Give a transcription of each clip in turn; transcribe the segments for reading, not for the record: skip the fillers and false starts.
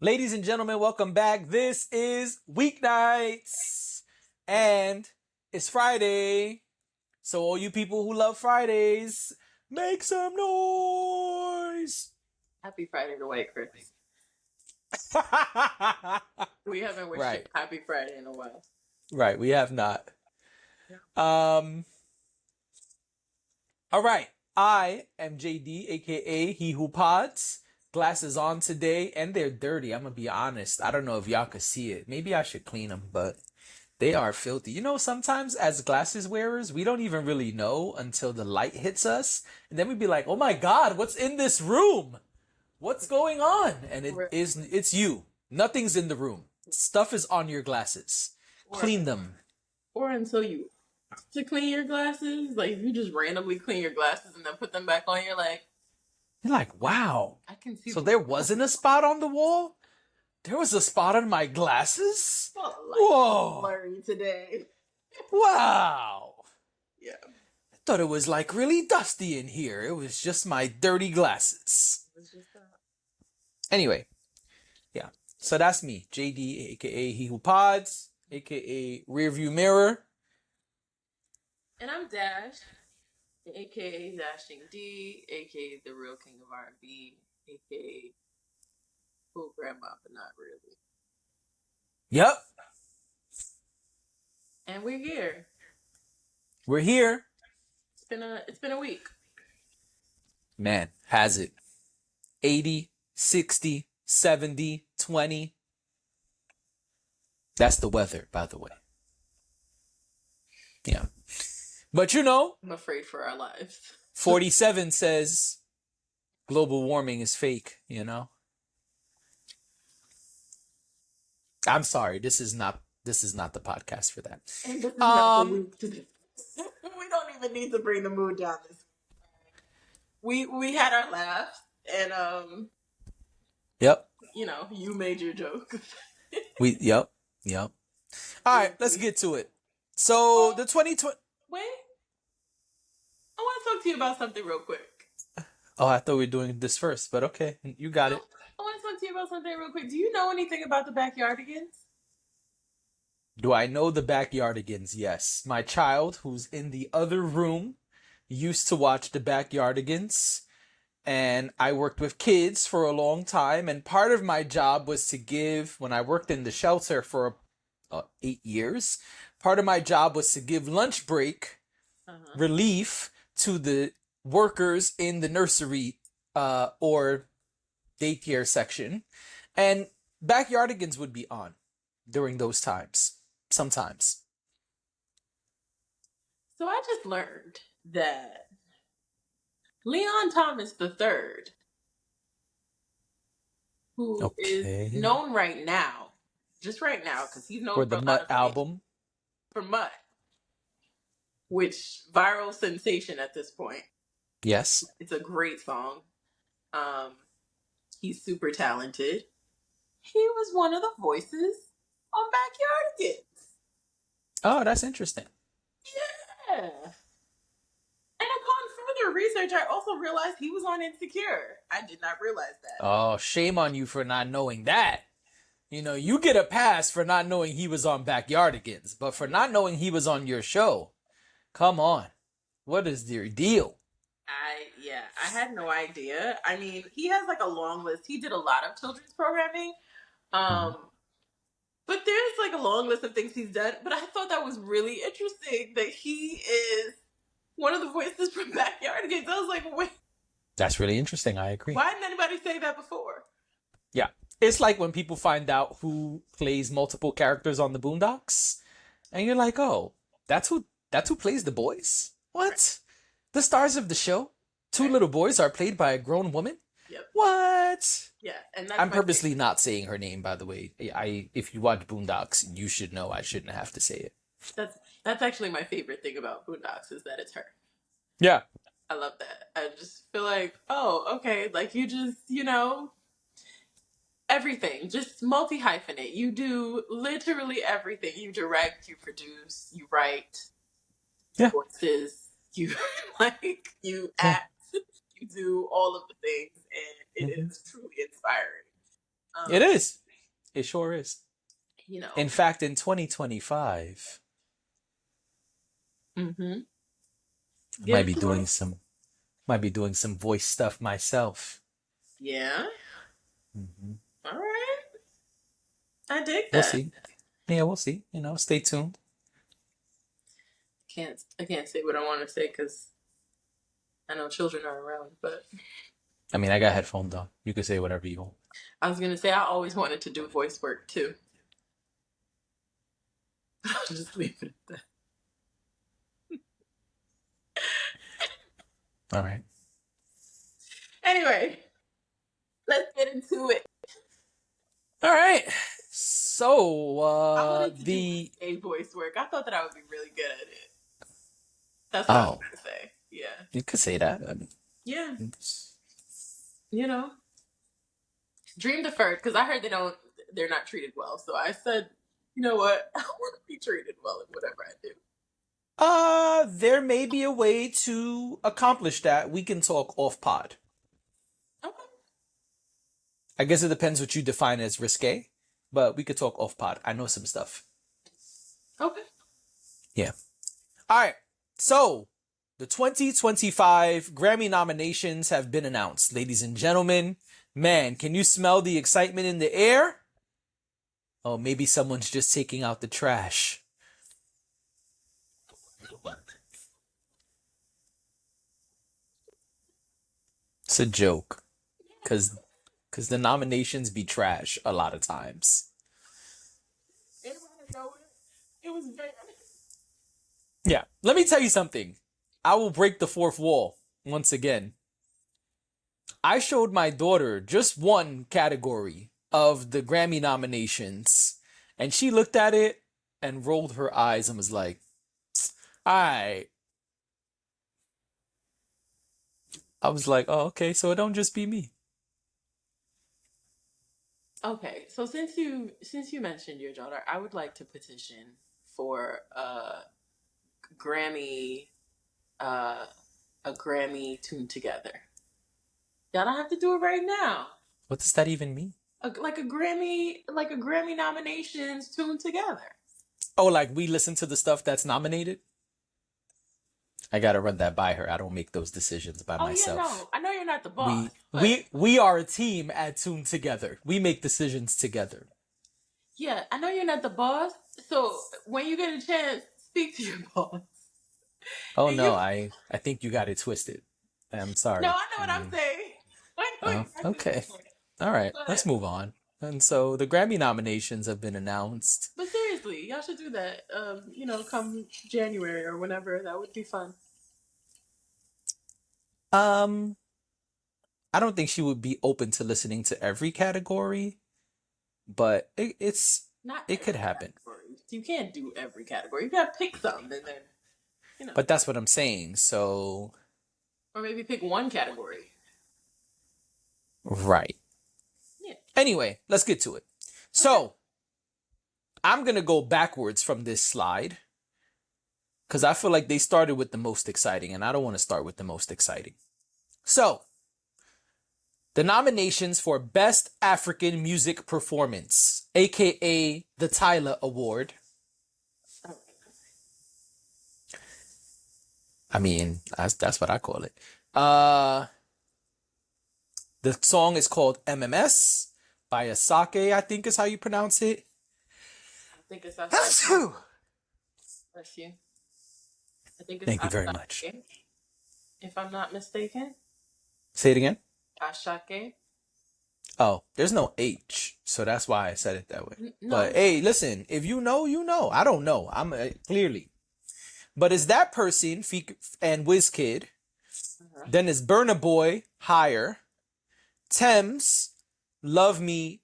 Ladies and gentlemen, welcome back. This is Weeknights. And it's Friday. So all you people who love Fridays, make some noise. Happy Friday to White Chris. We haven't wished you Right. Happy Friday in a while. Right, we have not. Yeah. All right. I am JD, aka He Who Pods. Glasses on today, and they're dirty. I'm gonna be honest. I don't know if y'all could see it. Maybe I should clean them, but they are filthy. You know, sometimes as glasses wearers, we don't even really know until the light hits us, and then we'd be like, "Oh my God, what's in this room? What's going on?" And it's you. Nothing's in the room. Stuff is on your glasses. Clean them. Or until you to clean your glasses. Like if you just randomly clean your glasses and then put them back on, you're like, You're like, wow. I can see. So there wasn't a spot on the wall? There was a spot on my glasses? Whoa. Blurry today. Wow. Yeah. I thought it was like really dusty in here. It was just my dirty glasses. It was just that. Anyway, yeah. So that's me, JD, aka He Who Pods, aka Rearview Mirror. And I'm Dash, aka Dashing D, aka the real king of R&B, aka cool grandma, but not really. Yep. And we're here. We're here. It's been a week. Man, has it. 80, 60, 70, 20. That's the weather, by the way. Yeah. But you know, I'm afraid for our lives. 47 says global warming is fake, you know? I'm sorry, this is not the podcast for that. And this is not the week to do. We don't even need to bring the mood down this week. We had our laugh and Yep. you know, you made your joke. Yep. All right, let's get to it. So, the 2020 Wait. I want to talk to you about something real quick. Oh, I thought we were doing this first, but okay, you got it. I want to talk to you about something real quick. Do you know anything about the Backyardigans? Do I know the Backyardigans? Yes. My child, who's in the other room, used to watch the Backyardigans. And I worked with kids for a long time. And part of my job was to give, when I worked in the shelter for 8 years, part of my job was to give lunch break relief to the workers in the nursery or daycare section. And Backyardigans would be on during those times. Sometimes. So I just learned that Leon Thomas III, who is known right now, just right now, because he's known for the Mutt album. For Mutt, which viral sensation at this point. Yes. It's a great song. He's super talented. He was one of the voices on Backyardigans. Oh, that's interesting. Yeah. And upon further research, I also realized he was on Insecure. I did not realize that. Oh, shame on you for not knowing that. You know, you get a pass for not knowing he was on Backyardigans, but for not knowing he was on your show, come on. What is your deal? I had no idea. I mean, he has like a long list. He did a lot of children's programming. But there's like a long list of things he's done. But I thought that was really interesting that he is one of the voices from Backyardigans. I was like, wait. That's really interesting. I agree. Why didn't anybody say that before? Yeah. It's like when people find out who plays multiple characters on the Boondocks. And you're like, oh, that's who plays the boys? What? Right. The stars of the show? Two little boys are played by a grown woman? Yep. What? Yeah, and that's I'm purposely not saying her name, by the way. If you watch Boondocks, you should know I shouldn't have to say it. That's actually my favorite thing about Boondocks is that it's her. Yeah. I love that. I just feel like, oh, okay, like you just, you know, everything, just multi-hyphenate. You do literally everything. You direct, you produce, you write, voices, you you act. You do all of the things, and it is truly inspiring. It is. It sure is. You know. In fact, in 2025, Mm-hmm. I Give it to us. might be doing some voice stuff myself. Yeah. Hmm. All right. I dig We'll that. see. Yeah, we'll see. Stay tuned. I can't say what I want to say because I know children are around, but I mean, I got headphones on. You can say whatever you want. I was gonna say I always wanted to do voice work too. I'll just leave it at that. All right. Anyway, let's get into it. All right. So, I wanted to do the a voice work. I thought that I would be really good at it. That's what I was oh, gonna say. Yeah. you could say that. I mean, Yeah. You know, dream deferred because I heard they're not treated well. So I said, you know what? I want to be treated well in whatever I do. there may be a way to accomplish that. We can talk off pod. Okay. I guess it depends what you define as risque, but we could talk off pod. I know some stuff. Okay. Yeah. All right. So, the 2025 Grammy nominations have been announced, ladies and gentlemen. Man, can you smell the excitement in the air? Oh, maybe someone's just taking out the trash. It's a joke, cause the nominations be trash a lot of times. Anybody know it? It was very. Yeah, let me tell you something. I will break the fourth wall once again. I showed my daughter just one category of the Grammy nominations, and she looked at it and rolled her eyes and was like, "All right." I was like, "Oh, okay, so it don't just be me." Okay, so since you mentioned your daughter, I would like to petition for Grammy uh, a Grammy tuned together. Y'all don't have to do it right now. What does that even mean? Like a Grammy nominations tuned together. Oh, like we listen to the stuff that's nominated? I gotta run that by her. I don't make those decisions by Oh yeah, myself. no, I know you're not the boss, We but we we are a team at Tune Together. We make decisions together. yeah, I know you're not the boss. So when you get a chance, speak to your boss. Oh And no, you, I think you got it twisted. I'm no, sorry. I know I what I'm mean, saying. I know oh, exactly what okay. you're saying. All right, let's But move on. And so the Grammy nominations have been announced. but seriously, y'all should do that. Come January or whenever, that would be fun. Um, I don't think she would be open to listening to every category, but Not it could every happen. category. You can't do every category. You gotta pick some, and then But that's what I'm saying. So, or maybe pick one category. right. Yeah. Anyway, let's get to it. So, I'm going to go backwards from this slide because I feel like they started with the most exciting, and I don't want to start with the most exciting. So, the nominations for Best African Music Performance, aka the Tyler Award. I mean, that's what I call it. The song is called MMS by Asake, I think is how you pronounce it. I think it's Asake. Bless you. I think it's Thank you very Asake, much. if I'm not mistaken. Say it again. Ashake. Oh, there's no H, so that's why I said it that way. No. But hey, listen, if you know, you know. I don't know. I'm clearly. But it's that person and WizKid. Then it's Burna Boy, Higher. Thames, Love Me,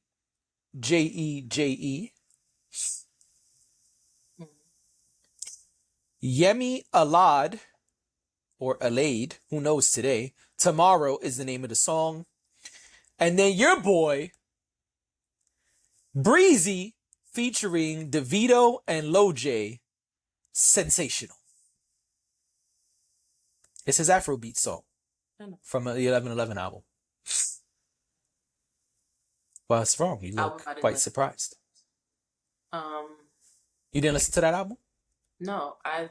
Jeye. Yemi Alad, or Alade, who knows today. Tomorrow is the name of the song. And then your boy, Breezy, featuring DeVito and Lil J, Sensational. It's his Afrobeat song from the 1111 album. Well, it's wrong. You Album look I didn't quite listen. surprised. Um, You didn't listen to that album? no, I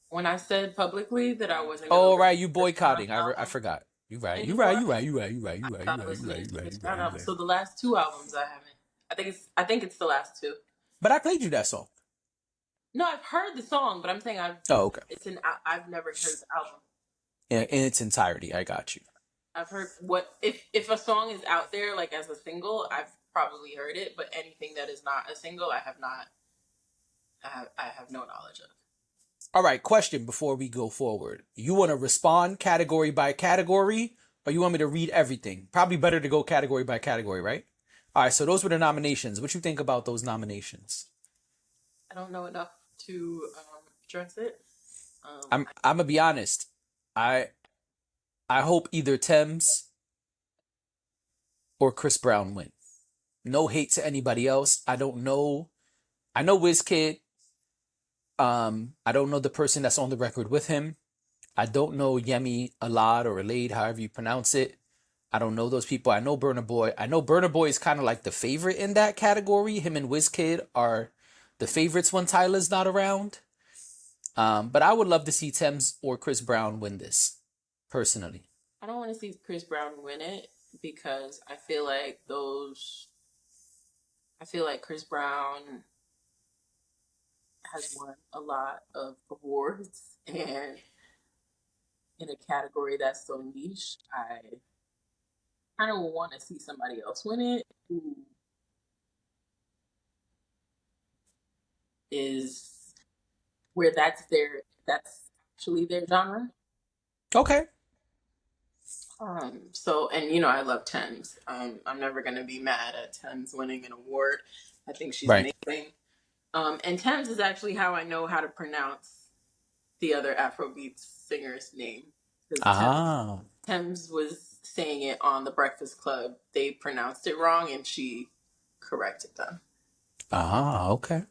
when I said publicly that I wasn't gonna Oh, listen right. to You Chris Brown's boycotting. I album forgot. You right. You right. anymore, You right. You right. You right. I You right. You stopped right. You right. listening You to right. Chris You right. Brown You albums. right. So the last two albums I haven't. I think it's the last two. But I played you that song. No, I've heard the song, but I'm saying Oh, okay. I've never heard the album. In its entirety, I got you. I've heard what if a song is out there like as a single, I've probably heard it, but anything that is not a single, I have not. I have no knowledge of. All right. Question before we go forward. You want to respond category by category, or you want me to read everything? Probably better to go category by category, right? All right. So those were the nominations. What you think about those nominations? I don't know enough to address it. I'm gonna be honest. I I hope either Thames or Chris Brown win. No hate to anybody else. I don't know. I know WizKid. I don't know the person that's on the record with him. I don't know Yemi Alad or Alade, however you pronounce it. I don't know those people. I know Burna Boy. I know Burna Boy is kind of like the favorite in that category. Him and WizKid are the favorites when Tyler's not around. But I would love to see Thames or Chris Brown win this, personally. I don't want to see Chris Brown win it because I feel like those. I feel like Chris Brown has won a lot of awards, and in a category that's so niche, I kind of want to see somebody else win it who is where that's actually their genre. Okay. So and I love Thames. I'm never gonna be mad at Thames winning an award. I think she's Right. amazing. And Thames is actually how I know how to pronounce the other Afrobeat singer's name. Because Ah. Thames was saying it on the Breakfast Club. They pronounced it wrong and she corrected them. Ah, okay.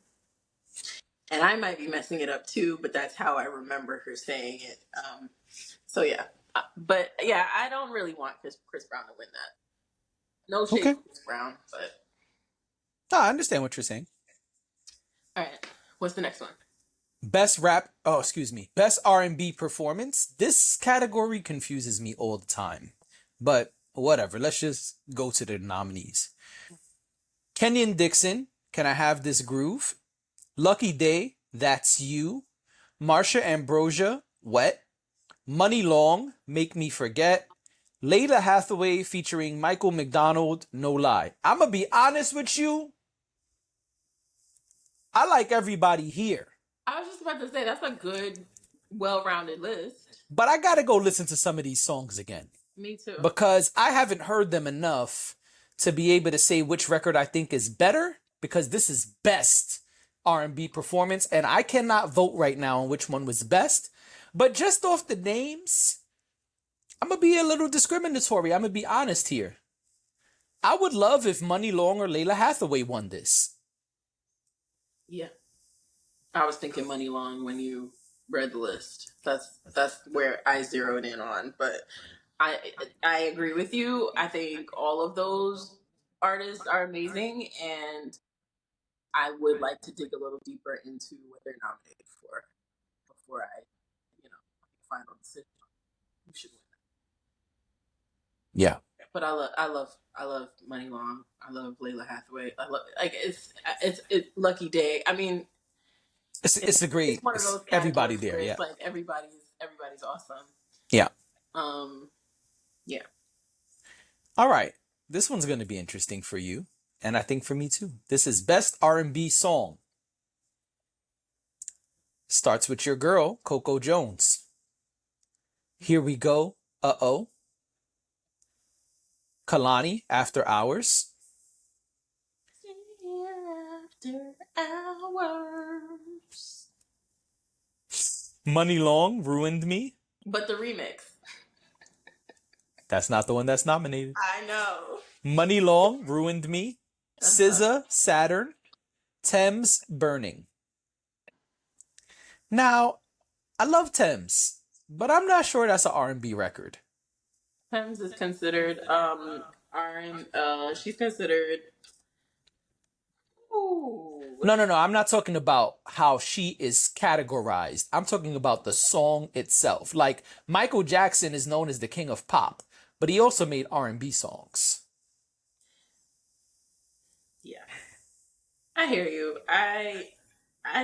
And I might be messing it up too, but that's how I remember her saying it. So yeah. But yeah, I don't really want Chris Brown to win that. No shade Okay. to Chris Brown, but No, I understand what you're saying. all right. What's the next one? Best rap, oh, excuse me. Best R&B performance. This category confuses me all the time. But whatever, let's just go to the nominees. Kenyon Dixon, Can I Have This Groove? Lucky Day, That's You. Marsha Ambrosia, Wet. Money Long, Make Me Forget. Layla Hathaway featuring Michael McDonald, No Lie. I'm going to be honest with you. I like everybody here. I was just about to say that's a good, well-rounded list. But I got to go listen to some of these songs again. Me too. Because I haven't heard them enough to be able to say which record I think is better, because this is best R&B performance and I cannot vote right now on which one was best. But just off the names, I'm going to be a little discriminatory. I'm going to be honest here. I would love if Money Long or Layla Hathaway won this. Yeah. I was thinking Money Long when you read the list. That's where I zeroed in on. But I agree with you. I think all of those artists are amazing, and I would like to dig a little deeper into what they're nominated for before I, make a final decision on who should win. Yeah. But I love Money Long. I love Layla Hathaway. I love it's Lucky Day. I mean, It's a great, it's one of it's those everybody categories there, where yeah. it's like everybody's awesome. Yeah. Yeah. All right. This one's going to be interesting for you, and I think for me too. This is Best R&B Song. Starts with your girl, Coco Jones. Here We Go, Uh-Oh. Kalani, After Hours. After hours. Money Long, Ruined Me. But the remix. That's not the one that's nominated. I know. Money Long, Ruined Me. SZA, Saturn. Thames, Burning. Now, I love Thames, but I'm not sure that's an R&B record. Thames is considered Aren't she's considered. Ooh. No, no, no. I'm not talking about how she is categorized. I'm talking about the song itself. Like Michael Jackson is known as the king of pop, but he also made R&B songs. Yeah, I hear you. I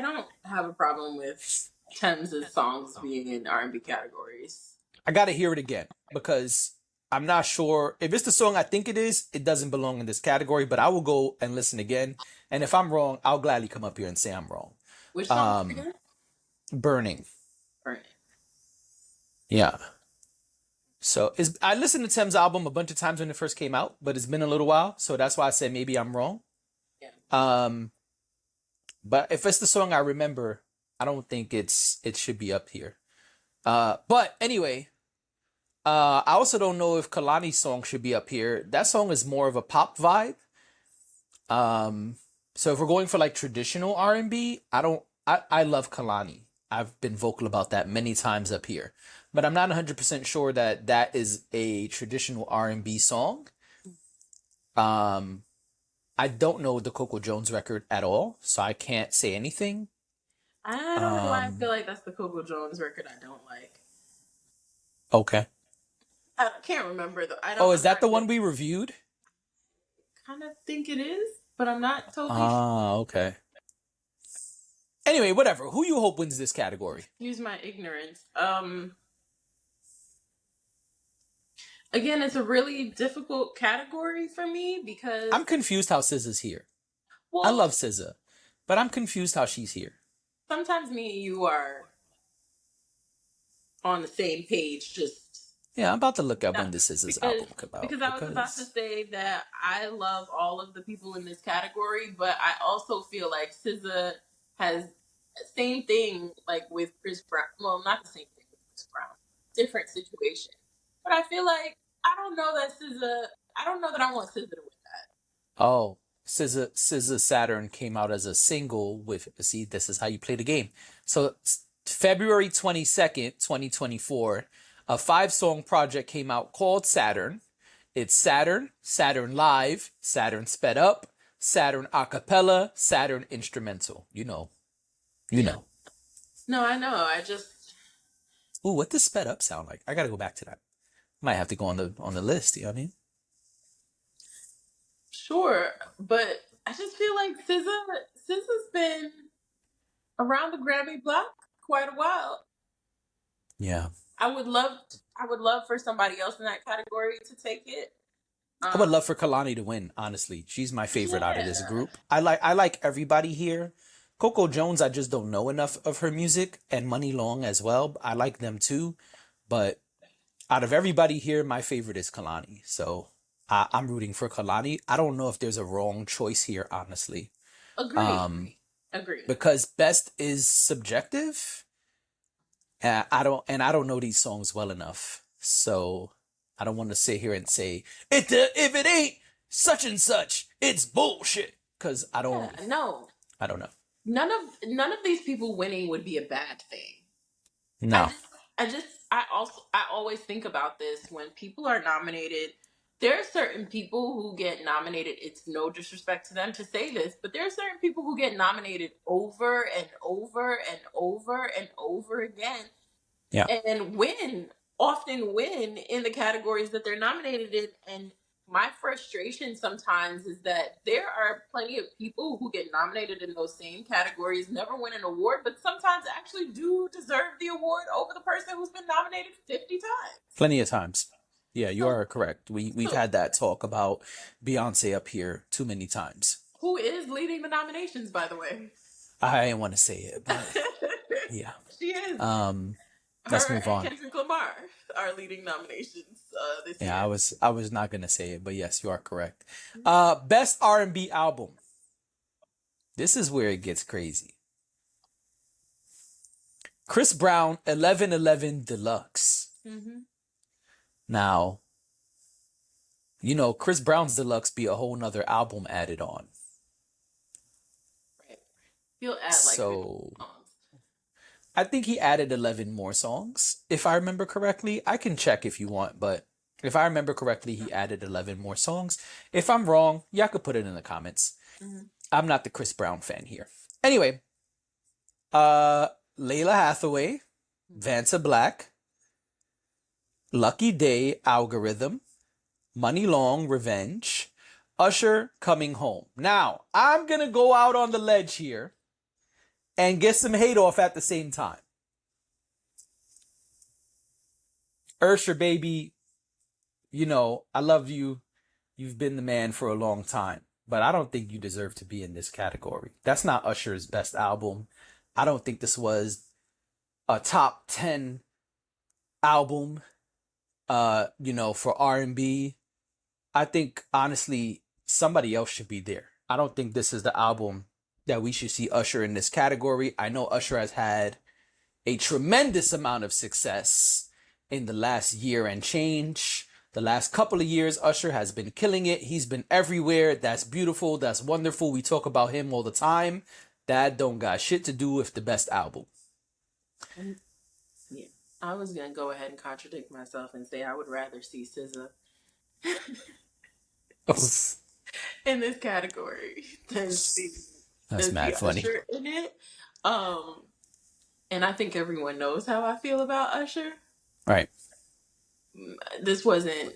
don't have a problem with Thames' songs being in R&B categories. I got to hear it again because I'm not sure if it's the song I think it is. It doesn't belong in this category, but I will go and listen again. And if I'm wrong, I'll gladly come up here and say I'm wrong. Which song is it Um, again? Burning. Burning. Yeah. So I listened to Tim's album a bunch of times when it first came out, but it's been a little while, so that's why I said maybe I'm wrong. Yeah. But if it's the song I remember, I don't think it should be up here. But anyway, I also don't know if Kalani's song should be up here. That song is more of a pop vibe. So if we're going for like traditional R&B, I love Kalani. I've been vocal about that many times up here. But I'm not 100% sure that that is a traditional R&B song. I don't know the Coco Jones record at all, so I can't say anything. I don't know why I feel like that's the Coco Jones record I don't like. Okay. I can't remember though. Oh, is that the one we reviewed? Kind of think it is, but I'm not totally sure. Ah, okay. Anyway, whatever. Who you hope wins this category? Use my ignorance. Again, it's a really difficult category for me because I'm confused how SZA's here. well, I love SZA, but I'm confused how she's here. sometimes me and you are on the same page, just Yeah, I'm about to look up when this SZA's album come out. because I was about to say that I love all of the people in this category, but I also feel like SZA has same thing like with Chris Brown. Well, not the same thing with Chris Brown. Different situation. But I feel like I don't know that SZA. I don't know that I want SZA to win that. Oh, SZA Saturn came out as a single with, see, this is how you play the game. So February 22nd, 2024, a 5-song project came out called Saturn. It's Saturn, Saturn Live, Saturn Sped Up, Saturn Acapella, Saturn Instrumental. You know. No, I know. I just Ooh, what does Sped Up sound like? I gotta go back to that. Might have to go on the list, you know what I mean? sure, but I just feel like SZA's been around the Grammy block quite a while. Yeah. I would love for somebody else in that category to take it. I would love for Kalani to win, honestly. She's my favorite out of this group. I like everybody here. Coco Jones, I just don't know enough of her music, and Money Long as well. I like them too. But out of everybody here, my favorite is Kalani. So I'm rooting for Kalani. I don't know if there's a wrong choice here, honestly. Agree. Because best is subjective. I don't know these songs well enough. So I don't want to sit here and say if it ain't such and such, it's bullshit. Because I don't know. None of these people winning would be a bad thing. No. I always think about this when people are nominated. There are certain people who get nominated. It's no disrespect to them to say this, but there are certain people who get nominated over and over and over and over again. Yeah. And often win in the categories that they're nominated in. And my frustration sometimes is that there are plenty of people who get nominated in those same categories, never win an award, but sometimes actually do deserve the award over the person who's been nominated 50 times. Plenty of times. Yeah, you are correct. We've had that talk about Beyonce up here too many times. Who is leading the nominations, by the way? I didn't want to say it, but yeah. She is. Let's move on. Kendrick Lamar are leading nominations this year. Yeah, I was not gonna say it, but yes, you are correct. Best R&B album. This is where it gets crazy. Chris Brown, 1111 Deluxe. Mm-hmm. Now, Chris Brown's Deluxe be a whole nother album added on. Right. He'll add like so. 50 songs. I think he added 11 more songs, if I remember correctly. I can check if you want, but If I remember correctly, he added 11 more songs. If I'm wrong, y'all could put it in the comments. Mm-hmm. I'm not the Chris Brown fan here. Anyway, uh, Layla Hathaway, Vanta Black, Lucky Day, Algorithm, Money Long, Revenge, Usher, Coming Home. Now, I'm going to go out on the ledge here and get some hate off at the same time. Usher, baby, you know, I love you. You've been the man for a long time, but I don't think you deserve to be in this category. That's not Usher's best album. I don't think this was a top 10 album, for R&B. I think, honestly, somebody else should be there. I don't think this is the album that we should see Usher in this category. I know Usher has had a tremendous amount of success in the last year and change. The last couple of years, Usher has been killing it. He's been everywhere. That's beautiful. That's wonderful. We talk about him all the time. That don't got shit to do with the best album. Yeah, I was gonna go ahead and contradict myself and say I would rather see SZA in this category than see That's mad funny. Usher in it. And I think everyone knows how I feel about Usher. Right. This wasn't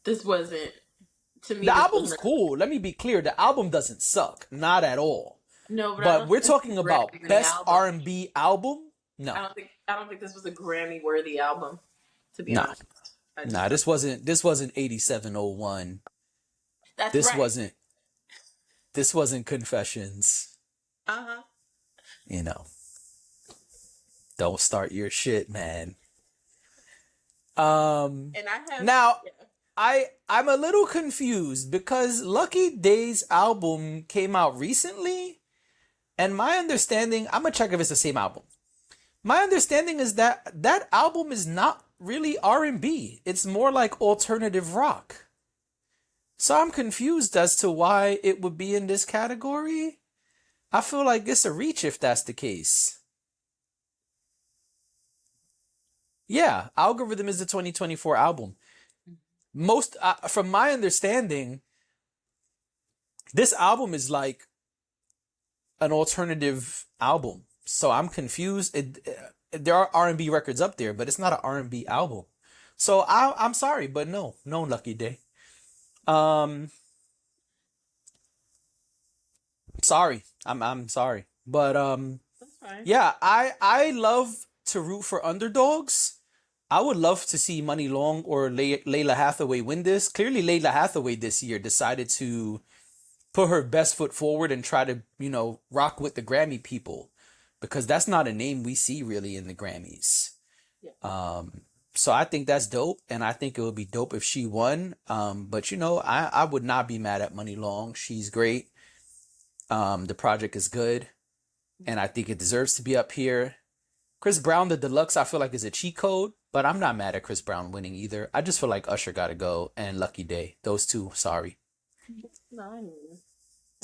to me. The album's cool. Let me be clear. The album doesn't suck. Not at all. No, but we're talking about best R&B album. No, I don't think this was a Grammy worthy album. To be honest, this wasn't 8701. This right. This wasn't Confessions. You know, don't start your shit, man. And I'm a little confused because Lucky Day's album came out recently, and my understanding, I'm gonna check if it's the same album. My understanding is that that album is not really R&B. It's more like alternative rock. So I'm confused as to why it would be in this category. I feel like it's a reach if that's the case. Yeah, Algorithm is the 2024 album. Most, from my understanding, this album is like an alternative album. So I'm confused. There are R&B records up there, but it's not an R&B album. So I'm sorry, but no Lucky Day. Sorry, I'm sorry, but that's fine. Yeah, I love to root for underdogs. I would love to see Money Long or Layla Hathaway win this. Clearly, Layla Hathaway this year decided to put her best foot forward and try to, rock with the Grammy people, because that's not a name we see really in the Grammys. Yeah. So I think that's dope, and I think it would be dope if she won. But I would not be mad at Money Long. She's great. The project is good, and I think it deserves to be up here. Chris Brown, the deluxe, I feel like is a cheat code, but I'm not mad at Chris Brown winning either. I just feel like Usher got to go, and Lucky Day. Those two, sorry. No,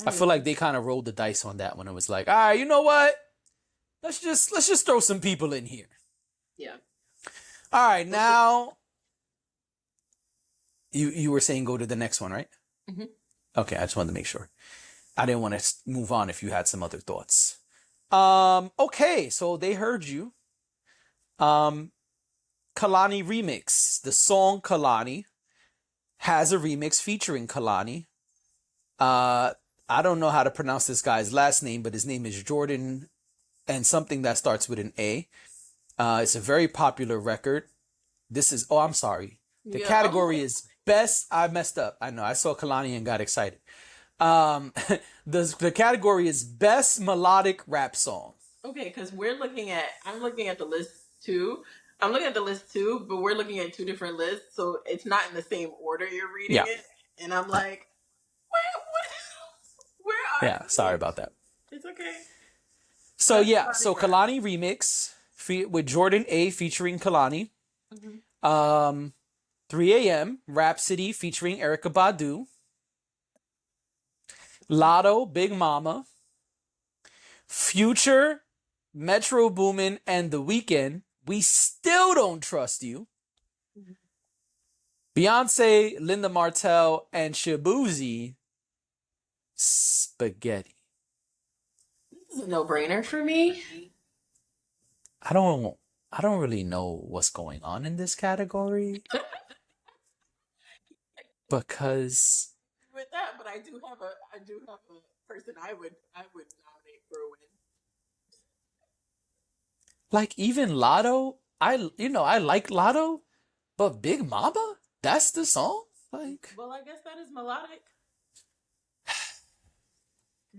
I feel like they kind of rolled the dice on that one. It was like, all right, you know what? Let's just throw some people in here. Yeah. All right, now you were saying go to the next one, right? Mm-hmm. Okay, I just wanted to make sure. I didn't want to move on if you had some other thoughts. Okay, so they heard you. Kalani remix. The song Kalani has a remix featuring Kalani. I don't know how to pronounce this guy's last name, but his name is Jordan and something that starts with an A. It's a very popular record. I'm sorry. The category is best. I messed up. I know. I saw Kalani and got excited. The category is best melodic rap song. Okay, because I'm looking at the list too. I'm looking at the list too, but we're looking at two different lists, so it's not in the same order you're reading it. And I'm like, where are you? Sorry about that. It's okay. So Kalani remix with Jordan A featuring Kalani. Mm-hmm. 3 a.m. Rhapsody featuring Erykah Badu. Lotto, Big Mama. Future, Metro Boomin, and The Weeknd. We still don't trust you. Beyonce, Linda Martell, and Shabuzi, Spaghetti. This is a no-brainer for me. I don't I don't really know what's going on in this category because With that, but I do have a person I would nominate for a win. like even Lotto, I like Lotto, but Big Mama, that's the song? Like Well, I guess that is melodic.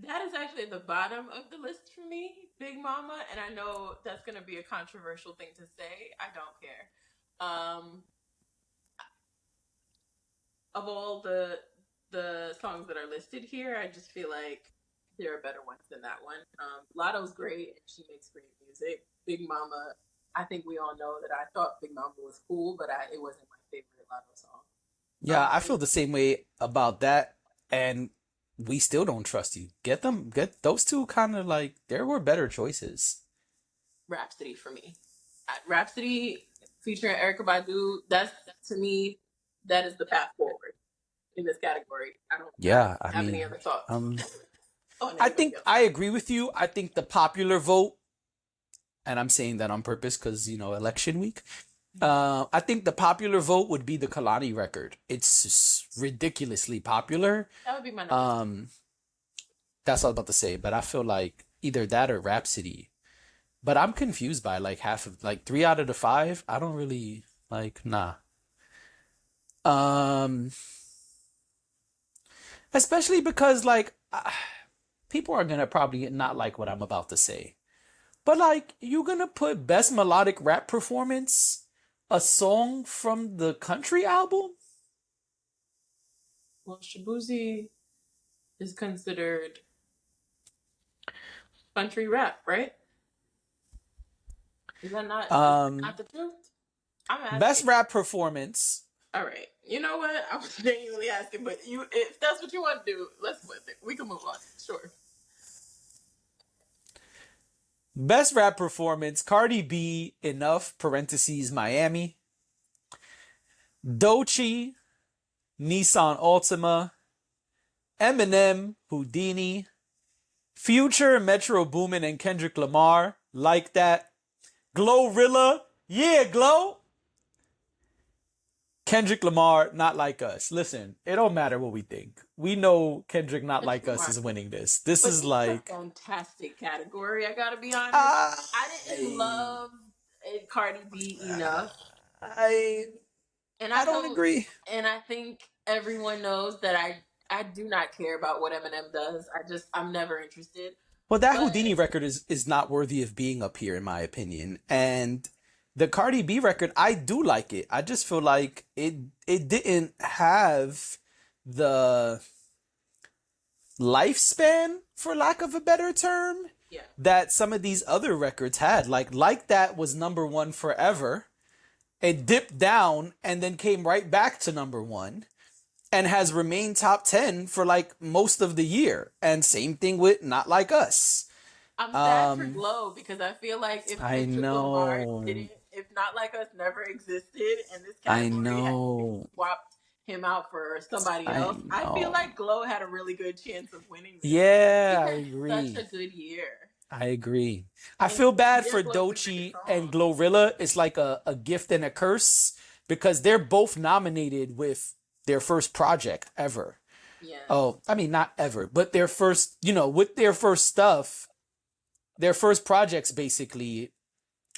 That is actually the bottom of the list for me, Big Mama, and I know that's going to be a controversial thing to say. I don't care. Of all the songs that are listed here, I just feel like there are better ones than that one. Lotto's great and she makes great music. Big Mama, I think we all know that I thought Big Mama was cool, but it wasn't my favorite Lotto song. yeah, I And feel the same way about that and we still don't trust you. Get those two kind of like there were better choices. Rhapsody for me. Rhapsody featuring Erica Badu, that's to me, that is the path forward in this category. I don't Yeah, I have any mean, other thoughts um on I anybody think else. I agree with you. I think the popular vote, and I'm saying that on purpose because, election week. I think the popular vote would be the Kalani record. It's just ridiculously popular. That would be my number two. Um, that's all I was about to say, but I feel like either that or Rhapsody. But I'm confused by like half of like three out of the five. I don't really like nah. Um, especially because like people are gonna probably not like what I'm about to say. But like, you gonna put best melodic rap performance, a song from the country album? Well, Shabuzi is considered country rap, right? Is that not Um, the truth? I'm best asking. rap performance, All right. You know what? I was genuinely asking, but if that's what you want to do, let's with it. We can move on. Sure. best rap performance, Cardi B, Enough, parentheses, Miami, Doechii, Nissan Altima, Eminem, Houdini, Future, Metro Boomin, and Kendrick Lamar, Like That, Glorilla, yeah, Glow, Kendrick Lamar, Not Like Us. Listen, it don't matter what we think. We know Kendrick Not Kendrick Like Us Lamar. is winning this. This But is this is a like fantastic category. I gotta be honest. I didn't I love Cardi B enough, I and I I don't know, agree. and I think everyone knows that I do not care about what Eminem does. I'm never interested. Well, that But Houdini record is not worthy of being up here in my opinion. And the Cardi B record, I do like it. I just feel like it didn't have the lifespan, for lack of a better term, yeah, that some of these other records had. Like that was number one forever. It dipped down and then came right back to number one and has remained top 10 for like most of the year. And same thing with Not Like Us. I'm sad for Um, Glow because I feel like I know. If Not Like Us never existed, and this I category had know. swapped him out for somebody I else, I feel know. like Glow had a really good chance of winning this. He Yeah, I had such agree. a good year, I agree. I and feel bad yeah, for Glow's a great Doechii and song. Glorilla. It's like a gift and a curse because they're both nominated with their first project ever. Yeah, Oh, I mean, not ever, but their first, with their first stuff, their first projects basically.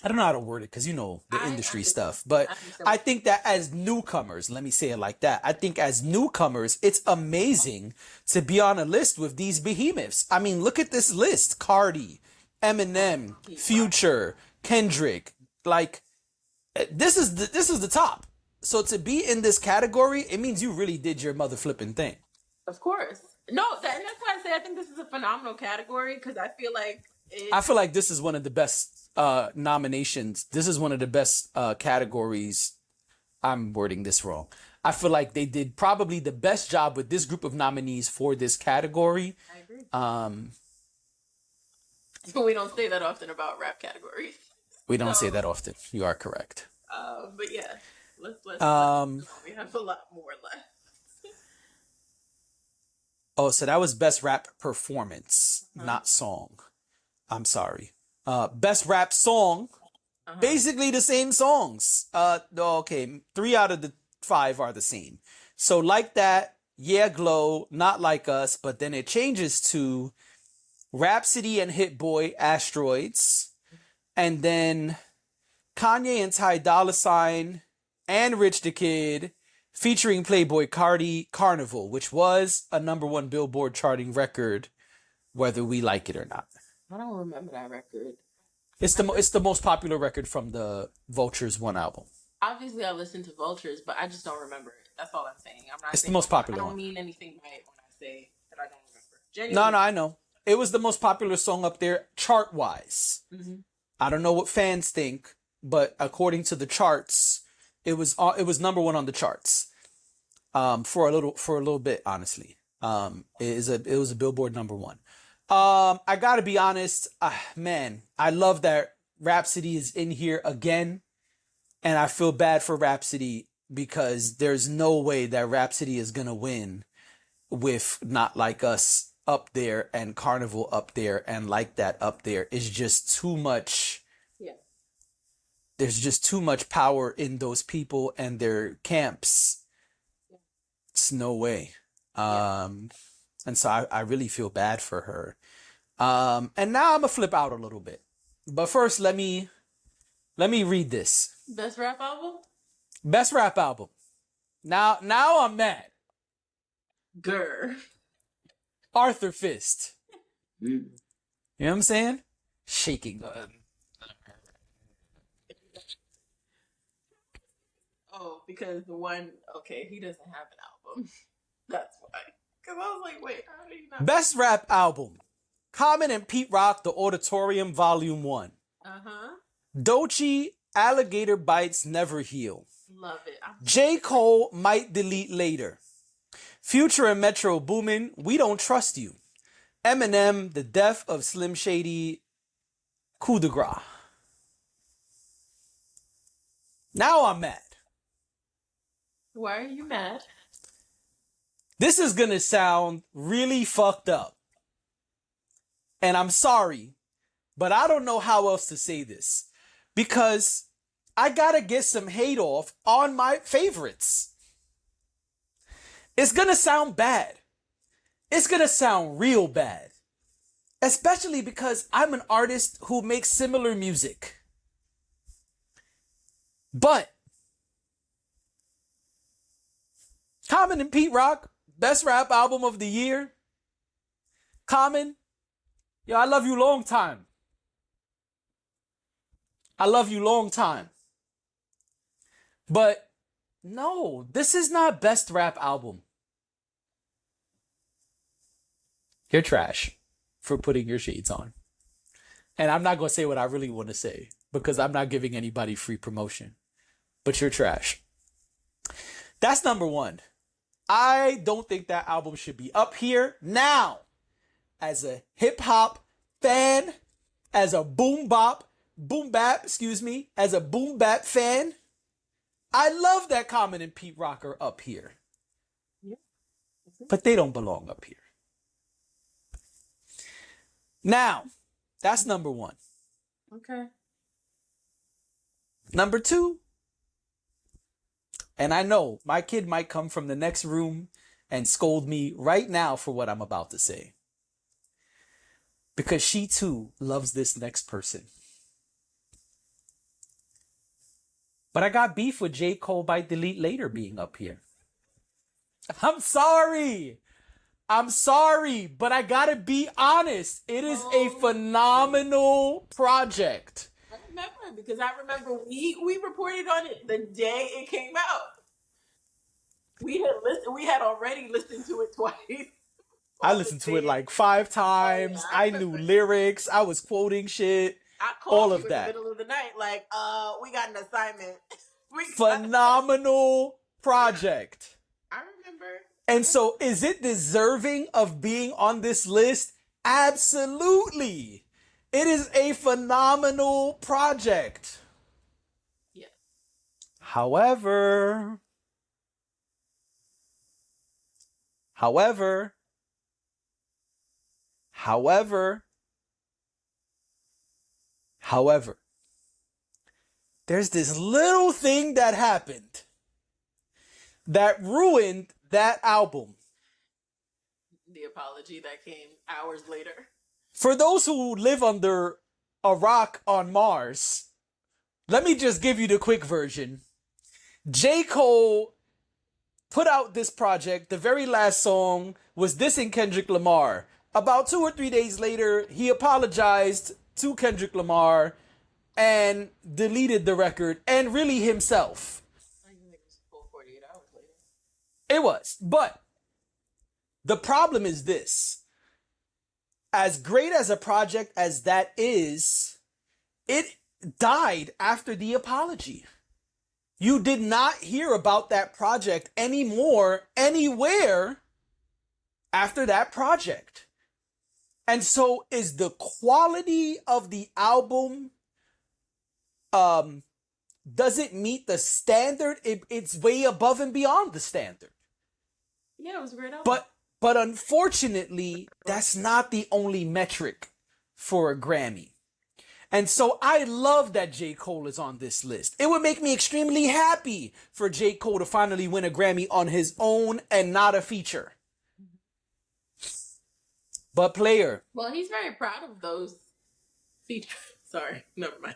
I don't know how to word it because the I industry understand. stuff, but I understand I what think that as newcomers, let me say it like that. I think as newcomers, it's amazing to be on a list with these behemoths. I mean, look at this list: Cardi, Eminem, you're saying. Wow, Future, Kendrick. Like this is the top. So to be in this category, it means you really did your mother flipping thing. of course. No, and that's why I say I think this is a phenomenal category because I feel like I it. feel like this is one of the best nominations. This is one of the best categories. I'm wording this wrong. I feel like they did probably the best job with this group of nominees for this category. I agree. Um, But we don't say that often about rap categories. we don't say So, that often. You are correct. but yeah, Let's Um, we have a lot more left. oh, so that was best rap performance, Uh-huh. not song. I'm sorry. Best rap song, Uh-huh. basically the same songs. Okay, 3 out of the 5 are the same. So like that, yeah, Glow, not like us, but then it changes to Rhapsody and Hit Boy, Asteroids, and then Kanye and Ty Dolla Sign and Rich the Kid featuring Playboy Cardi, Carnival, which was a #1 Billboard charting record, whether we like it or not. I don't remember that record. It's the most popular record from the Vultures One album. Obviously I listen to Vultures, but I just don't remember it. That's all I'm saying. I'm not It's the saying most I popular don't one. mean anything by it when I say that I don't remember. No, Genuinely. no, I know. It was the most popular song up there chart wise. Mm-hmm. I don't know what fans think, but according to the charts, it was #1 on the charts. For a little bit, honestly. It was a Billboard #1. I gotta be honest, man, I love that Rhapsody is in here again, and I feel bad for Rhapsody because there's no way that Rhapsody is gonna win with Not Like Us up there and Carnival up there and Like That up there. It's just too much. Yeah. There's just too much power in those people and their camps. It's no way. And so I really feel bad for her. And now I'm gonna flip out a little bit. But first, let me read this. Best rap album? Best rap album. Now I'm mad. Grr. Arthur Fist. You know what I'm saying? Shaking. Oh, because the one, okay, he doesn't have an album. That's why. Because I was like, wait, how do you not? Best rap album. Common and Pete Rock, The Auditorium, Volume 1. Uh-huh. Doechii, Alligator Bites, Never Heal. Love it. J. Cole, Might Delete Later. Future and Metro Boomin, We Don't Trust You. Eminem, The Death of Slim Shady, Coup de Grace. Now I'm mad. Why are you mad? This is gonna sound really fucked up. And I'm sorry, but I don't know how else to say this. Because I gotta get some hate off on my favorites. It's gonna sound bad. It's gonna sound real bad. Especially because I'm an artist who makes similar music. But Common and Pete Rock, best rap album of the year. Common, yo, I love you long time. I love you long time. But no, this is not best rap album. You're trash for putting your shades on. And I'm not going to say what I really want to say because I'm not giving anybody free promotion. But you're trash. That's #1. I don't think that album should be up here. Now, as a hip hop fan, as a boom bap, as a boom bap fan, I love that Common and Pete Rock are up here. Yeah. But they don't belong up here. Now, that's #1. Okay. #2. And I know my kid might come from the next room and scold me right now for what I'm about to say. Because she too loves this next person. But I got beef with J. Cole by Delete Later being up here. I'm sorry, but I gotta be honest. It is a phenomenal project. I remember because I remember we reported on it the day it came out. We had already listened to it twice. I listened to it like 5 times. Oh, yeah, I knew lyrics. I was quoting shit. I called all you of in that. the middle of the night, like, we got an assignment. Phenomenal project. I remember. And so, is it deserving of being on this list? Absolutely. It is a phenomenal project. Yeah. However, however, however, however, there's this little thing that happened that ruined that album. The apology that came hours later. For those who live under a rock on Mars, let me just give you the quick version. J. Cole put out this project. The very last song was dissing Kendrick Lamar. About 2 or 3 days later, he apologized to Kendrick Lamar and deleted the record, and really himself. I think it was full 48 hours later. It was. But the problem is this. As great as a project as that is, it died after the apology. You did not hear about that project anymore, anywhere after that project. And so is the quality of the album, does it meet the standard? It's way above and beyond the standard. Yeah, it was a great album. But unfortunately, that's not the only metric for a Grammy. And so I love that J. Cole is on this list. It would make me extremely happy for J. Cole to finally win a Grammy on his own and not a feature. But player. Well, he's very proud of those features. Sorry, never mind.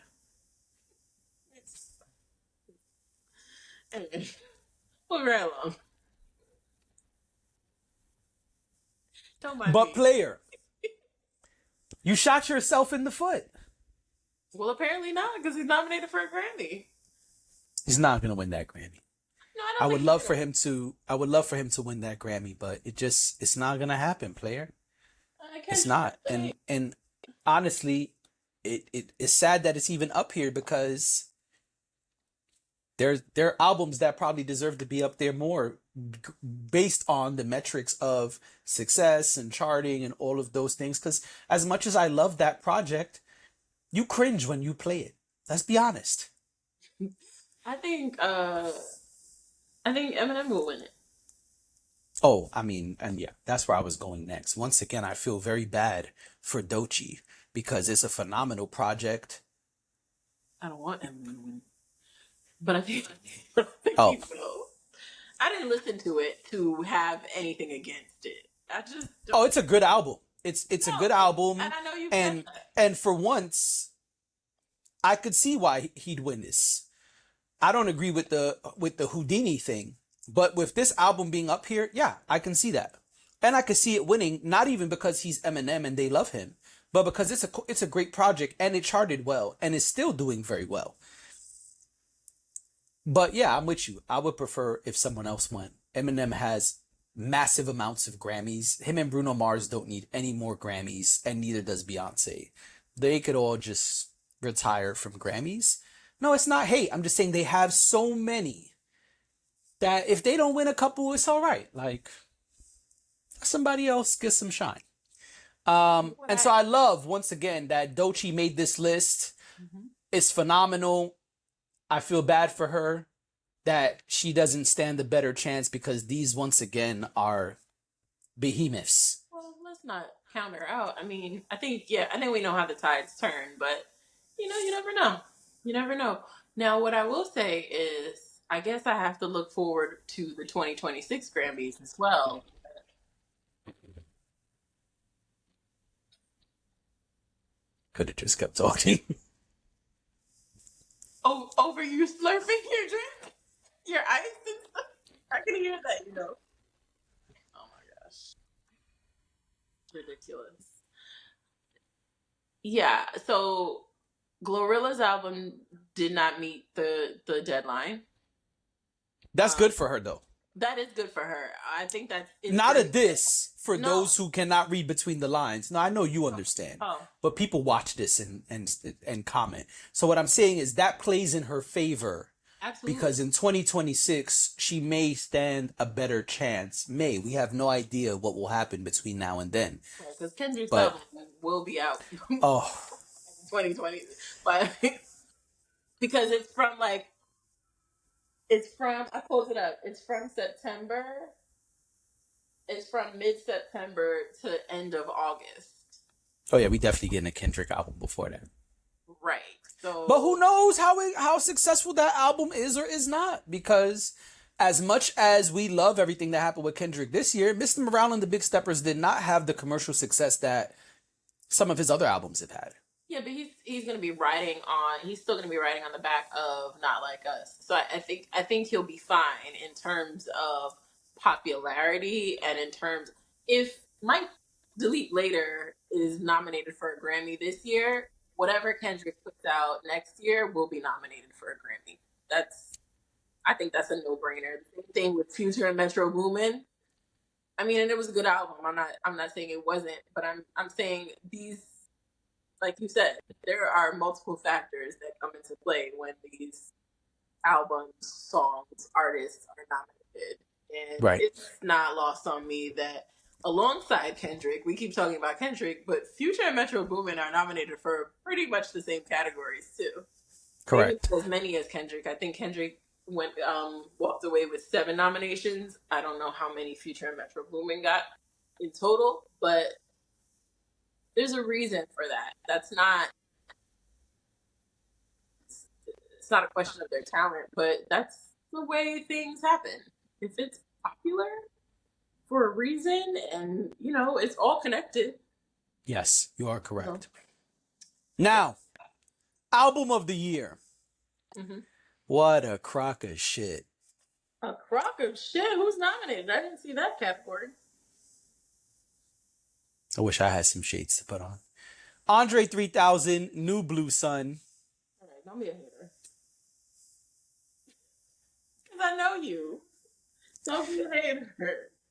Anyway, we'll right along. Don't mind But me. player. You shot yourself in the foot. Well, apparently not, because he's nominated for a Grammy. He's not gonna win that Grammy. No, I would love for him to. I would love for him to win that Grammy, but it's not gonna happen, player. It's not. And honestly, it's sad that it's even up here because there are albums that probably deserve to be up there more based on the metrics of success and charting and all of those things. Because as much as I love that project, you cringe when you play it. Let's be honest. I think Eminem will win it. Oh, I mean, and yeah, that's where I was going next. Once again, I feel very bad for Doechii because it's a phenomenal project. I don't want Eminem to win, but I think he will. I didn't listen to it to have anything against it. I just don't. Oh, it's a good album. It's a good album, and I know you. And for once, I could see why he'd win this. I don't agree with the Houdini thing, but with this album being up here, yeah, I can see that, and I could see it winning. Not even because he's Eminem and they love him, but because it's a great project and it charted well and is still doing very well. But yeah, I'm with you. I would prefer if someone else went. Eminem has massive amounts of Grammys. Him and Bruno Mars don't need any more Grammys, and neither does Beyonce. They could all just retire from Grammys. No, it's not hate. I'm just saying they have so many that if they don't win a couple, it's all right. Like, somebody else gets some shine. And so I love, once again, that Doechii made this list. Mm-hmm. It's phenomenal. I feel bad for her that she doesn't stand a better chance because these, once again, are behemoths. Well, let's not count her out. I mean, I think we know how the tides turn, but, you never know. You never know. Now, what I will say is, I guess I have to look forward to the 2026 Grammys as well. Could have just kept talking. Oh, over you slurping your drink? Your ice and stuff? I can hear that, Oh my gosh. Ridiculous. Yeah, so Glorilla's album did not meet the deadline. That's good for her, though. That is good for her. I think that's... Not a diss for those who cannot read between the lines. No, I know you understand. But people watch this and comment. So what I'm saying is that plays in her favor. Absolutely. Because in 2026, she may stand a better chance. We have no idea what will happen between now and then. Because Kendrick's album will be out. 2020. But because it's from It's from, I pulled it up. It's from September. It's from mid September to end of August. Oh yeah, we definitely getting a Kendrick album before that. Right. But who So, knows how successful that album is or is not? Because as much as we love everything that happened with Kendrick this year, Mr. Morale and the Big Steppers did not have the commercial success that some of his other albums have had. yeah, but he's gonna be riding on. He's still gonna be riding on the back of Not Like Us. So I think he'll be fine in terms of popularity and in terms if Mike Delete Later is nominated for a Grammy this year, whatever Kendrick puts out next year will be nominated for a Grammy. That's I think that's a no brainer. The same thing with Future and Metro Boomin. I mean, and it was a good album. I'm not saying it wasn't, but I'm saying these, like you said, there are multiple factors that come into play when these albums, songs, artists are nominated. And Right. it's not lost on me that alongside Kendrick, we keep talking about Kendrick, but Future and Metro Boomin are nominated for pretty much the same categories too. Maybe Correct. not as many as Kendrick. I think Kendrick walked away with 7 nominations. I don't know how many Future and Metro Boomin got in total, but there's a reason for that. That's not it's not a question of their talent, but that's the way things happen. If it's popular for a reason, and it's all connected. Yes, you are So, correct. Now, album of the year. mhm. What a crock of shit. A crock of shit. Who's nominated? I didn't see that category. I wish I had some shades to put on. Andre 3000, New Blue Sun. All right, don't be a hater. Because I know you. Don't be a hater.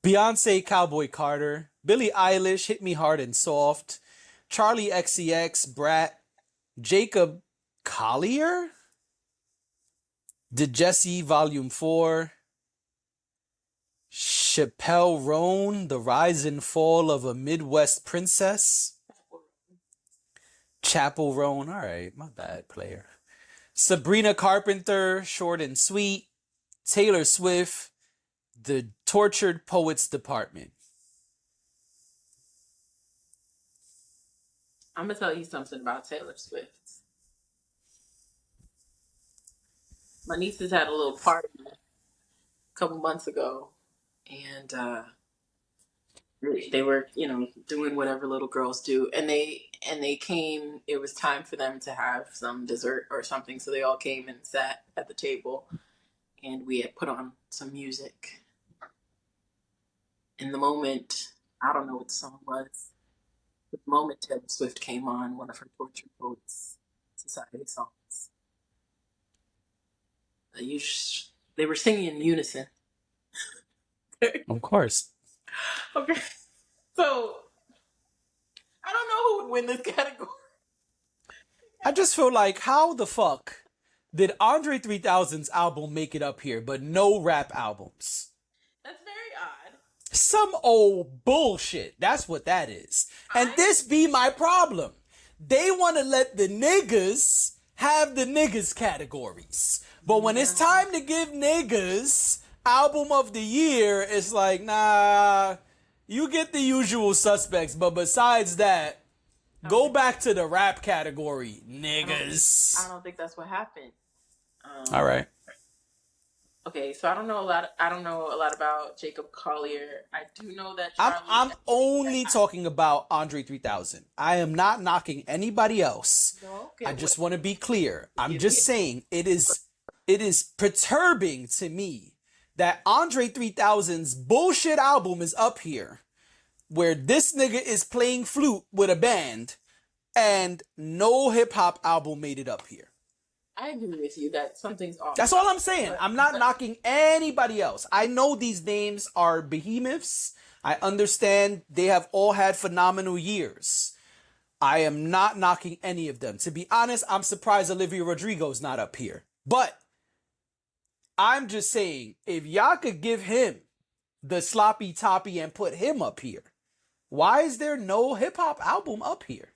Beyonce, Cowboy Carter. Billie Eilish, Hit Me Hard and Soft. Charlie XCX, Brat. Jacob Collier. The Jesse, Volume 4. Chappelle Roan, The Rise and Fall of a Midwest Princess. Chapel Roan, alright, my bad, player. Sabrina Carpenter, Short and Sweet. Taylor Swift, The Tortured Poets Department. I'm gonna tell you something about Taylor Swift. My nieces had a little party a couple months ago, and they were, doing whatever little girls do, and they came. It was time for them to have some dessert or something, so they all came and sat at the table, and we had put on some music. In the moment, I don't know what the song was. But the moment Taylor Swift came on, one of her Tortured Poets Society songs, they were singing in unison. Of course. Okay, so I don't know who would win this category. I just feel like, how the fuck did Andre 3000's album make it up here, but no rap albums? That's very odd. Some old bullshit. That's what that is. And this be my problem. They want to let the niggas have the niggas categories. But when it's time to give niggas album of the year, it's like, nah, you get the usual suspects. But besides that, go back to the rap category, niggas. I don't think that's what happened. All right. Okay, so I don't know a lot about Jacob Collier. I do know that I'm only talking about Andre 3000. I am not knocking anybody else. No, okay, I just want to be clear. I'm just saying it is perturbing to me that Andre 3000's bullshit album is up here, where this nigga is playing flute with a band, and no hip hop album made it up here. I agree with you that something's off. That's all I'm saying. I'm not knocking anybody else. I know these names are behemoths. I understand they have all had phenomenal years. I am not knocking any of them. To be honest, I'm surprised Olivia Rodrigo's not up here. But I'm just saying, if y'all could give him the sloppy toppy and put him up here, why is there no hip hop album up here?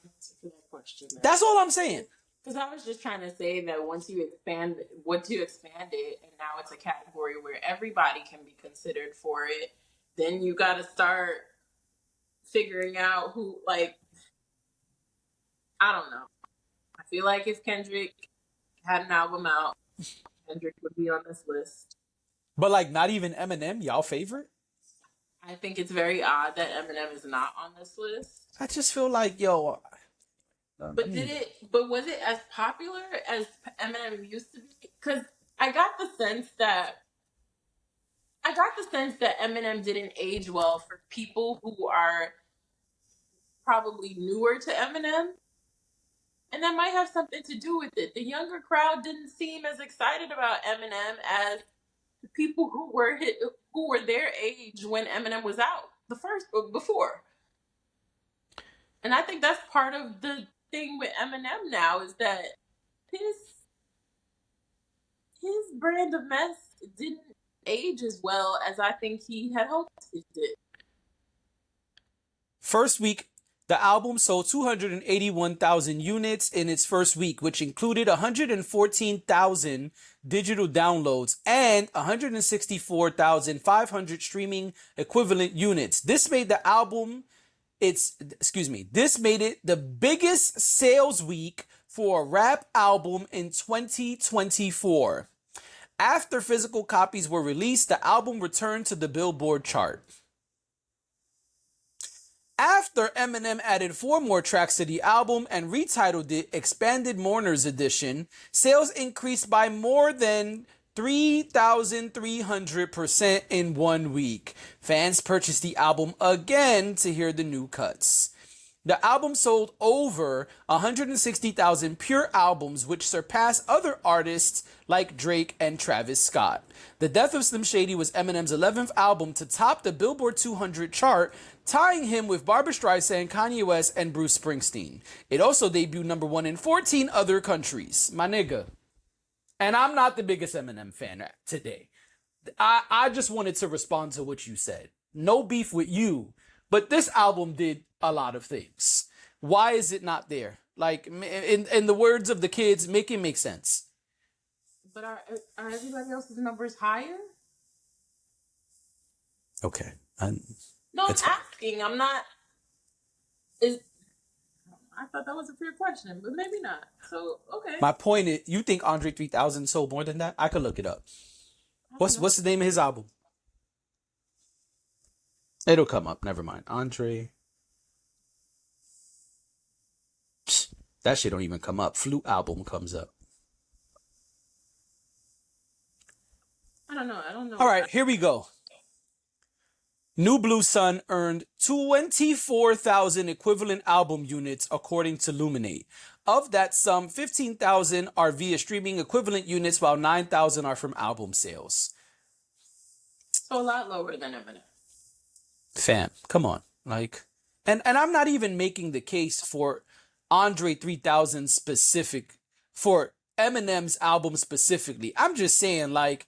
That's a good question. That's all I'm saying. Because I was just trying to say that once you expand it, and now it's a category where everybody can be considered for it, then you got to start figuring out who, like, I don't know. I feel like if Kendrick had an album out, Kendrick would be on this list. But like, not even Eminem, y'all favorite? I think it's very odd that Eminem is not on this list. I just feel like, yo. But But was it as popular as Eminem used to be? Because I got the sense that Eminem didn't age well for people who are probably newer to Eminem, and that might have something to do with it. The younger crowd didn't seem as excited about Eminem as the people who were their age when Eminem was out before. And I think that's part of the thing with Eminem now is that his brand of mess didn't age as well as I think he had hoped it did. First week, the album sold 281,000 units in its first week, which included 114,000 digital downloads and 164,500 streaming equivalent units. This made the album this made it the biggest sales week for a rap album in 2024. After physical copies were released, the album returned to the Billboard chart. After Eminem added 4 more tracks to the album and retitled it Expanded Mourner's Edition, sales increased by more than 3,300% in 1 week. Fans purchased the album again to hear the new cuts. The album sold over 160,000 pure albums, which surpassed other artists like Drake and Travis Scott. The Death of Slim Shady was Eminem's 11th album to top the Billboard 200 chart, tying him with Barbra Streisand, Kanye West, and Bruce Springsteen. It also debuted number 1 in 14 other countries. My nigga. And I'm not the biggest Eminem fan today. I just wanted to respond to what you said. No beef with you, but this album did a lot of things. Why is it not there? Like, in the words of the kids, make it make sense. But are everybody else's numbers higher? Okay. No, I'm asking. I'm not. I thought that was a fair question, but maybe not. So, okay. My point is, you think Andre 3000 sold more than that? I could look it up. What's the name of his album? It'll come up. Never mind. Andre. That shit don't even come up. Flute album comes up. I don't know. All right, here we go. New Blue Sun earned 24,000 equivalent album units according to Luminate. Of that sum, 15,000 are via streaming equivalent units, while 9,000 are from album sales. So a lot lower than Eminem. Fam, come on. Like, and I'm not even making the case for Andre 3000 specific, for Eminem's album specifically. I'm just saying, like,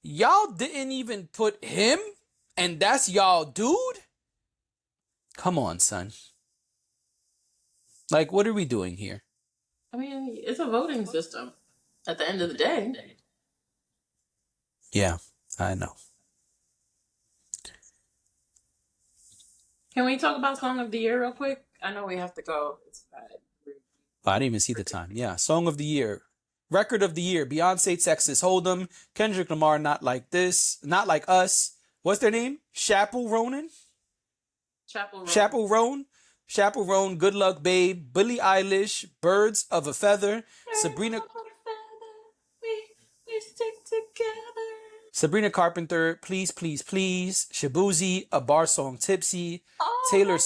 y'all didn't even put him, and that's y'all dude? Come on, son. Like, what are we doing here? I mean, it's a voting system at the end of the day. Yeah, I know. Can we talk about Song of the Year real quick? I know we have to go. It's bad. I didn't even see the time. Yeah, Song of the Year. Record of the Year. Beyonce, Texas Hold'em. Kendrick Lamar, Not Like This. Not Like Us. What's their name? Chappell Roan. Chappell Roan, Good Luck Babe. Billie Eilish, Birds of a Feather. Sabrina stick together. Sabrina Carpenter, Please, Please, Please. Shabuzi, A Bar Song Tipsy. Taylor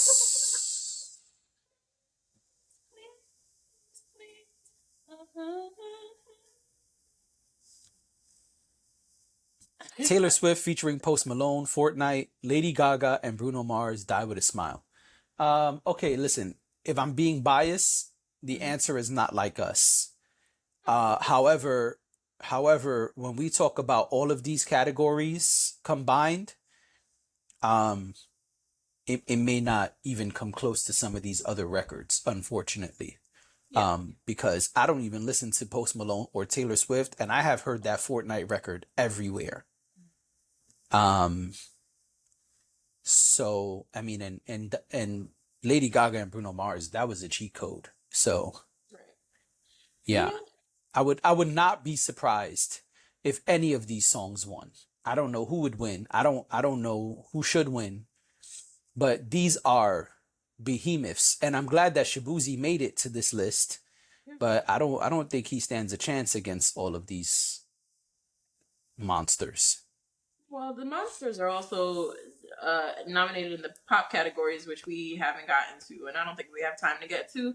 Swift featuring Post Malone, Fortnite, Lady Gaga, and Bruno Mars, Die With a Smile. Okay, listen, if I'm being biased, the answer is Not Like Us. However, when we talk about all of these categories combined, it may not even come close to some of these other records, unfortunately. Yeah. Because I don't even listen to Post Malone or Taylor Swift, and I have heard that Fortnite record everywhere. Um, so I mean, and Lady Gaga and Bruno Mars, that was a cheat code. So Right. yeah, Yeah. I would not be surprised if any of these songs won. I don't know who would win. I don't know who should win, but these are behemoths, and I'm glad that Shabuzi made it to this list. Yeah. But I don't think he stands a chance against all of these monsters. Well, the monsters are also nominated in the pop categories, which we haven't gotten to, and I don't think we have time to get to.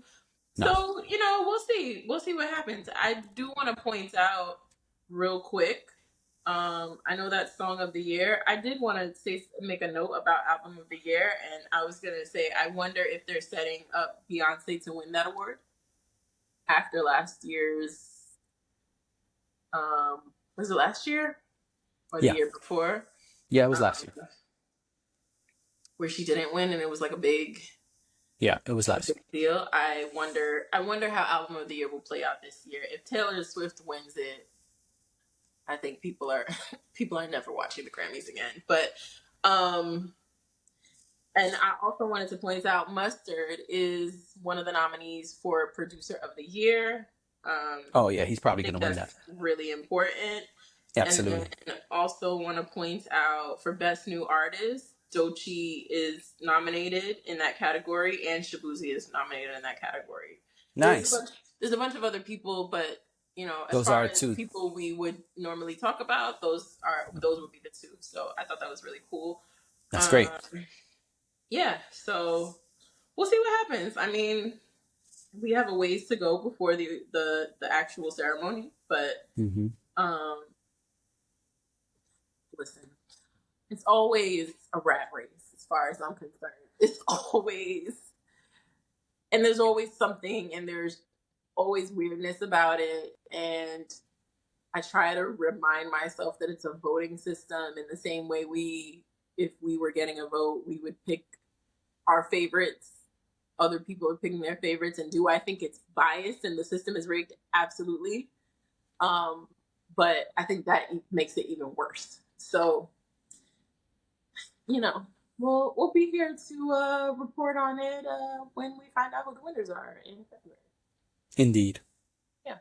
No. So, you know, we'll see. We'll see what happens. I do want to point out real quick. I know that song of the year. I did want to make a note about album of the year, and I was gonna say I wonder if they're setting up Beyonce to win that award after last year's. Was it last year or the Yeah. year before? Yeah, it was Um, last year. where she didn't win, and it was like Yeah, it was a last big deal. I wonder. I wonder how album of the year will play out this year. If Taylor Swift wins it, I think people are people are never watching the Grammys again. But um and I also wanted to point out Mustard is one of the nominees for producer of the year. Oh yeah, he's I probably think gonna win that. that's really important. And then Absolutely. also want to point out for best new artist, Doechii is nominated in that category, and Shabuzi is nominated in that category. There's a Nice. bunch, there's a bunch of other people, but you know, as Those far are as two. people we would normally talk about, those would be the two. So I thought that was really cool. That's great. Um, yeah, so we'll see what happens. I mean, we have a ways to go before the actual ceremony, but Mm-hmm. um, listen, it's always a rat race as far as I'm concerned. It's always, and there's always something, and there's always weirdness about it, and I try to remind myself that it's a voting system in the same way if we were getting a vote, we would pick our favorites. Other people are picking their favorites, and do I think it's biased and the system is rigged? Absolutely. Um, but I think that makes it even worse. So, you know, we'll be here to report on it when we find out who the winners are in February. Indeed. Yeah.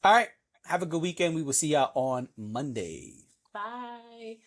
All right. Have a good weekend. We will see y'all on Monday. Bye.